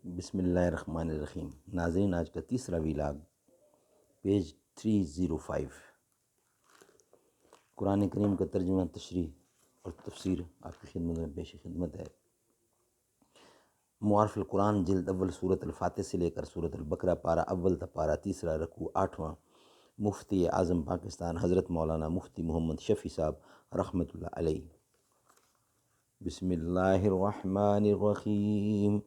بسم اللہ الرحمن الرحیم۔ ناظرین، آج کا تیسرا ویلاگ پیج 305 قرآن کریم کا ترجمہ، تشریح اور تفسیر آپ کی خدمت میں پیش خدمت ہے۔ معارف القرآن جلد اول سورۃ الفاتح سے لے کر سورۃ البقرہ پارہ اول تا پارہ تیسرا رکوع 8واں۔ مفتی اعظم پاکستان حضرت مولانا مفتی محمد شفیع صاحب رحمۃ اللہ علیہ۔ بسم اللہ الرحمن الرحیم۔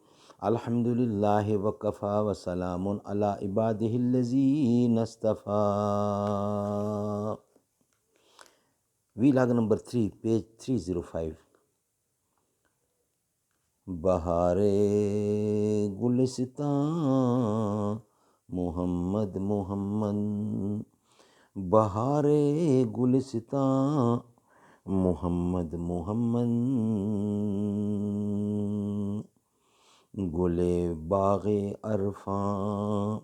الحمد للہ وکفیٰ وسلام علی عبادہ الذین اصطفیٰ۔ Vlog number 3 page 305۔ بہار گلستاں محمد محمد، بہار گلستاں محمد محمد، گلے باغ عرفاں،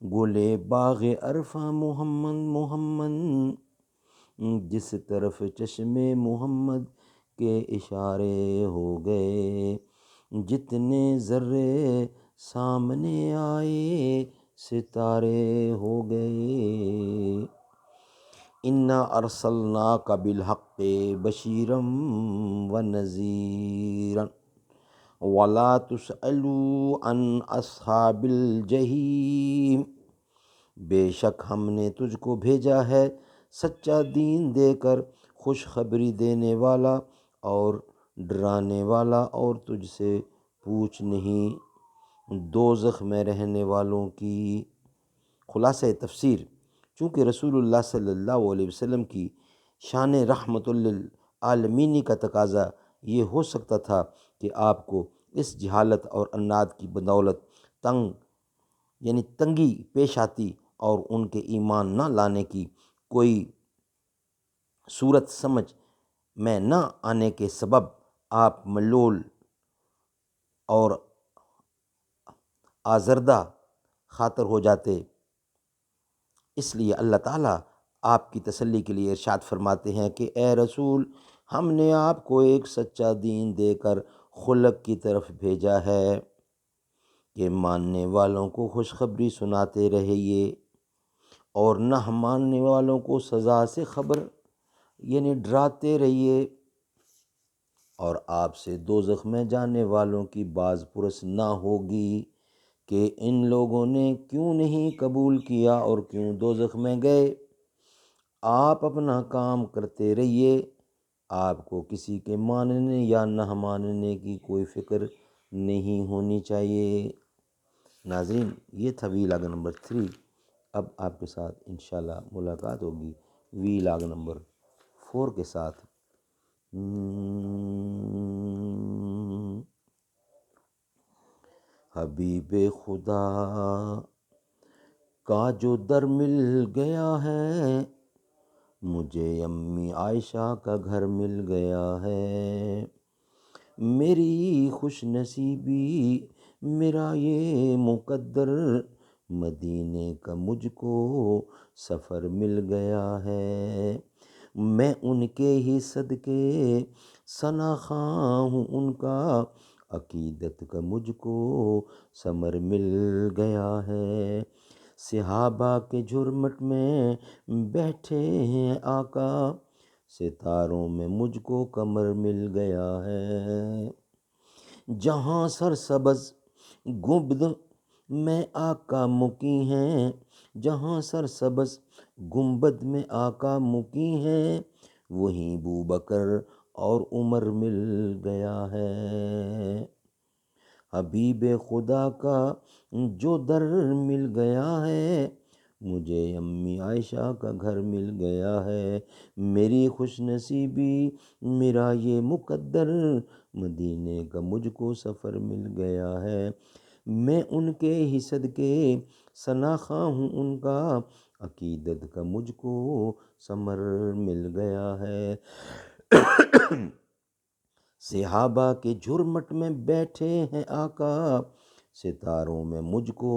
گلے باغ عرفاں محمد محمد، جس طرف چشم محمد کے اشارے ہو گئے، جتنے ذرے سامنے آئے ستارے ہو گئے۔ انا ارسلناک بالحق بشیرا ونذیرا ولا تسألوا عن اصحاب الجحیم۔ بے شک ہم نے تجھ کو بھیجا ہے سچا دین دے کر، خوشخبری دینے والا اور ڈرانے والا، اور تجھ سے پوچھ نہیں دوزخ میں رہنے والوں کی۔ خلاصہ تفسیر: چونکہ رسول اللہ صلی اللہ علیہ وسلم کی شان رحمت للعالمین کا تقاضا یہ ہو سکتا تھا کہ آپ کو اس جہالت اور عناد کی بدولت تنگی پیش آتی اور ان کے ایمان نہ لانے کی کوئی صورت سمجھ میں نہ آنے کے سبب آپ ملول اور آزردہ خاطر ہو جاتے۔ اس لیے اللہ تعالیٰ آپ کی تسلی کے لیے ارشاد فرماتے ہیں کہ اے رسول، ہم نے آپ کو ایک سچا دین دے کر خلق کی طرف بھیجا ہے کہ ماننے والوں کو خوشخبری سناتے رہیے اور نہ ماننے والوں کو سزا سے خبر ڈراتے رہیے، اور آپ سے دوزخ میں جانے والوں کی باز پرس نہ ہوگی کہ ان لوگوں نے کیوں نہیں قبول کیا اور کیوں دوزخ میں گئے۔ آپ اپنا کام کرتے رہیے، آپ کو کسی کے ماننے یا نہ ماننے کی کوئی فکر نہیں ہونی چاہیے۔ ناظرین، یہ تھا ویلاگ نمبر 3۔ اب آپ کے ساتھ انشاءاللہ ملاقات ہوگی ویلاگ نمبر 4 کے ساتھ۔ حبیب خدا کا جو در مل گیا ہے، مجھے امی عائشہ کا گھر مل گیا ہے۔ میری خوش نصیبی میرا یہ مقدر، مدینے کا مجھ کو سفر مل گیا ہے۔ میں ان کے ہی صدقے ثنا خواں ہوں، ان کا عقیدت کا مجھ کو ثمر مل گیا ہے۔ صحابہ کے جھرمٹ میں بیٹھے ہیں آقا، ستاروں میں مجھ کو قمر مل گیا ہے۔ جہاں سرسبز گنبد میں آقا مکی ہیں، جہاں سرسبز گنبد میں آقا مکی ہیں، وہیں ابوبکر اور عمر مل گیا ہے۔ حبیب خدا کا جو در مل گیا ہے، مجھے امی عائشہ کا گھر مل گیا ہے۔ میری خوش نصیبی میرا یہ مقدر، مدینے کا مجھ کو سفر مل گیا ہے۔ میں ان کے ہی صدقے ثنا خواں ہوں، ان کا عقیدت کا مجھ کو ثمر مل گیا ہے۔ صحابہ کے جھرمٹ میں بیٹھے ہیں آقا، ستاروں میں مجھ کو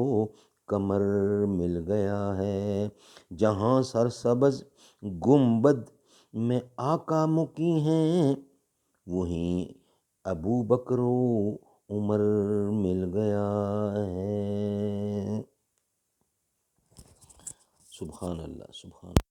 قمر مل گیا ہے۔ جہاں سرسبز گنبد میں آقا مکی ہیں، وہیں ابو بکر و عمر مل گیا سبحان اللہ، سبحان